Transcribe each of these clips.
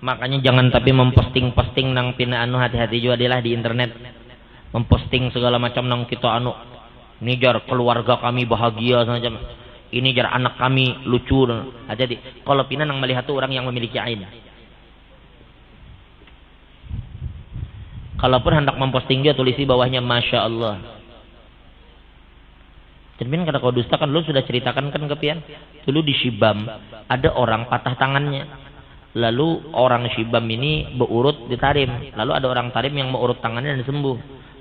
Makanya jangan tapi memposting-posting nang pina anu, hati-hati juga dilah di internet. Memposting segala macam nang kita anu. Ini jar keluarga kami bahagia semacam. Ini jar anak kami lucu. Hati-hati. Kalau pina nang melihat tuh orang yang memiliki ain. Kalaupun hendak memposting dia tulisi bawahnya Masya Allah. Cermin kata kau dusta kan lu sudah ceritakan kan ke pian. Dulu di Shibam ada orang patah tangannya. Lalu orang Shibam ini berurut di Tarim. Lalu ada orang Tarim yang mengurut tangannya dan sembuh.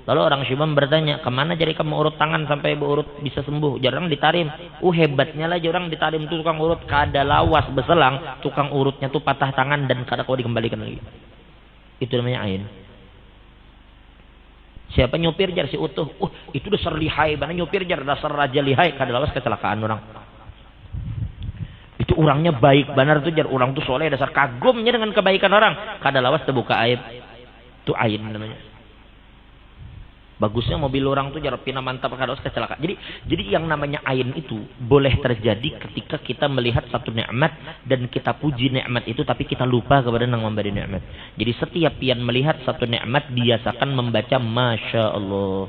Lalu orang Shibam bertanya, kemana jadi kamu urut tangan sampai berurut bisa sembuh? Jarang di Tarim. Hebatnya lah jarang di Tarim tuh tukang urut. Kada lawas berselang, tukang urutnya tuh patah tangan dan kada kau dikembalikan lagi. Itu namanya ain. Siapa nyupir jar si utuh? Itu dasar lihai. Mana nyupir jar dasar raja lihai. Kada lawas kecelakaan orang. Itu orangnya baik benar tuh jar, orang tuh soleh, dasar kagumnya dengan kebaikan orang. Kada lawas terbuka aib. Itu ain namanya. Bagusnya mobil orang tuh jar pina mantap, kada lawas kecelakaan. Jadi yang namanya ain itu boleh terjadi ketika kita melihat satu nikmat dan kita puji nikmat itu tapi kita lupa kepada yang memberi nikmat. Jadi setiap pian melihat satu nikmat biasakan membaca Masya Allah.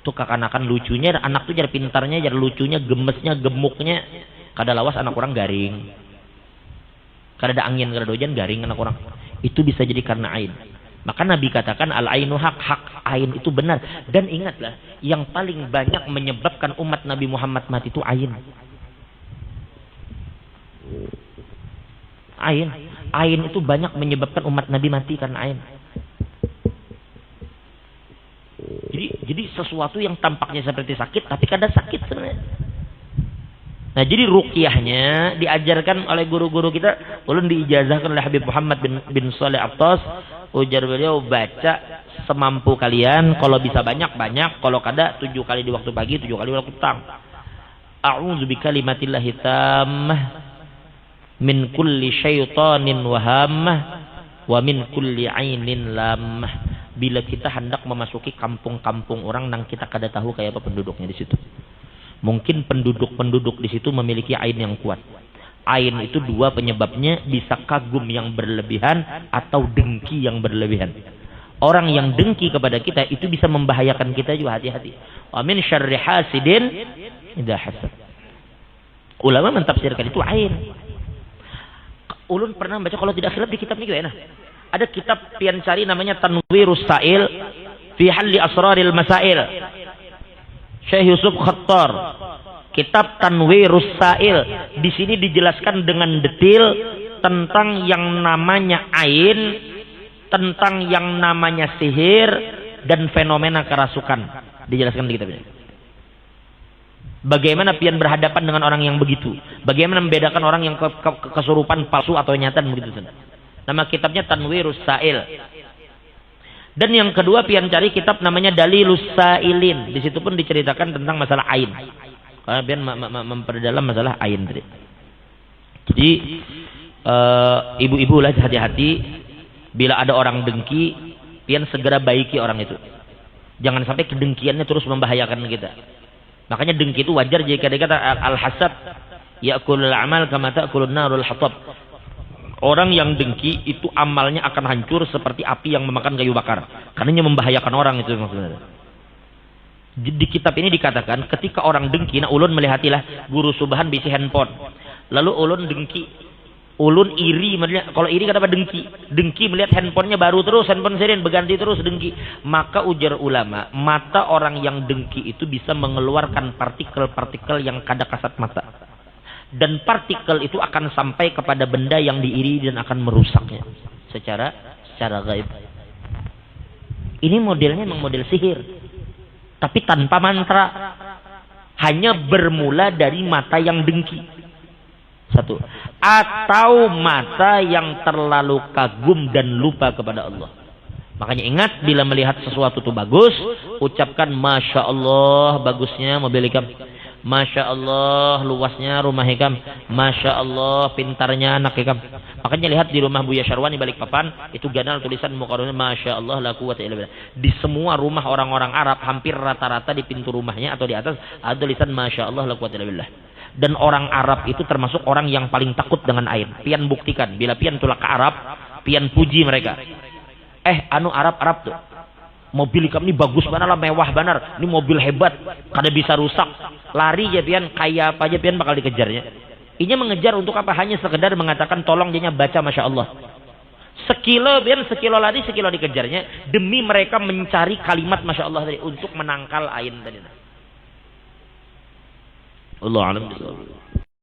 Tuh kekanakan lucunya anak tuh jar pintarnya, jar lucunya, gemesnya, gemuknya. Kada lawas anak orang garing. Kada ada angin, kada ada hujan, garing anak orang. Itu bisa jadi karena ain. Maka Nabi katakan al-ainu hak ain itu benar. Dan ingatlah, yang paling banyak menyebabkan umat Nabi Muhammad mati itu ain. Ain itu banyak menyebabkan umat Nabi mati karena ain. Jadi sesuatu yang tampaknya seperti sakit tapi kada sakit sebenarnya. Nah jadi ruqyahnya diajarkan oleh guru-guru kita. Ulun diijazahkan oleh Habib Muhammad bin Saleh Attas. Ujar beliau baca semampu kalian. Kalau bisa banyak-banyak. Kalau kada 7 kali di waktu pagi, 7 kali di waktu petang. A'udzu bikalimatillahi tammah min kulli syaitanin wahammah wa min kulli ainin lamah. Bila kita hendak memasuki kampung-kampung orang nang kita kada tahu kayak apa penduduknya di situ. Mungkin penduduk-penduduk di situ memiliki ain yang kuat. Ain itu 2 penyebabnya, bisa kagum yang berlebihan atau dengki yang berlebihan. Orang yang dengki kepada kita itu bisa membahayakan kita juga, hati-hati. Wa min syarri hasidin idza hasad. Ulama mentafsirkan itu ain. Ulun pernah baca kalau tidak silap di kitab ini juga ada kitab pian cari namanya Tanwirus Sa'il fi halli asraril masail. Syekh Yusuf Khattar, kitab Tanwirus Sa'il. Di sini dijelaskan dengan detail tentang yang namanya ain, tentang yang namanya sihir dan fenomena kerasukan. Dijelaskan di kitab ini. Bagaimana pian berhadapan dengan orang yang begitu? Bagaimana membedakan orang yang kesurupan palsu atau nyata begitu saja. Nama kitabnya Tanwirus Sa'il. Dan yang kedua pian cari kitab namanya Dalilus Sa'ilin. Di situ pun diceritakan tentang masalah ain. Karena pian memperdalam masalah ain tadi. Jadi ibu-ibu lah hati-hati bila ada orang dengki, pian segera baiki orang itu. Jangan sampai kedengkiannya terus membahayakan kita. Makanya dengki itu wajar jika dikata al-hasad ya'kulul amal kama ta'kulun narul hatab. Orang yang dengki itu amalnya akan hancur seperti api yang memakan kayu bakar. Karena membahayakan orang itu maksudnya. Di kitab ini dikatakan ketika orang dengki, nah ulun melihatilah guru subahan bisi handphone. Lalu ulun dengki. Ulun iri melihat, kalau iri kenapa dengki? Dengki melihat handphonenya baru terus, handphone sering berganti terus dengki. Maka ujar ulama, mata orang yang dengki itu bisa mengeluarkan partikel-partikel yang kada kasat mata. Dan partikel itu akan sampai kepada benda yang diiri dan akan merusaknya secara gaib. Ini modelnya memang model sihir, tapi tanpa mantra, hanya bermula dari mata yang dengki. Satu, atau mata yang terlalu kagum dan lupa kepada Allah. Makanya ingat bila melihat sesuatu itu bagus, ucapkan Masya Allah bagusnya mobil ikam. Masya Allah luasnya rumah ikam. Masya Allah pintarnya anak ikam. Makanya lihat di rumah Buya Syarwani Balikpapan itu ganal tulisan mukarrarnya Masya Allah la quwwata illa billah. Di semua rumah orang-orang Arab hampir rata-rata di pintu rumahnya atau di atas ada tulisan Masya Allah la quwwata illa billah. Dan orang Arab itu termasuk orang yang paling takut dengan air. Pian buktikan bila pian tulak ke Arab, pian puji mereka. Anu Arab tuh. Mobil kamu ini bagus banget lah, mewah benar. Ini mobil hebat, kada bisa rusak. Lari ya pian, kaya apa aja pian bakal dikejarnya. Ini mengejar untuk apa? Hanya sekedar mengatakan tolong dia baca Masya Allah. Sekilo pian, sekilo lari, sekilo dikejarnya. Demi mereka mencari kalimat Masya Allah tadi untuk menangkal ain tadi. Allah alam.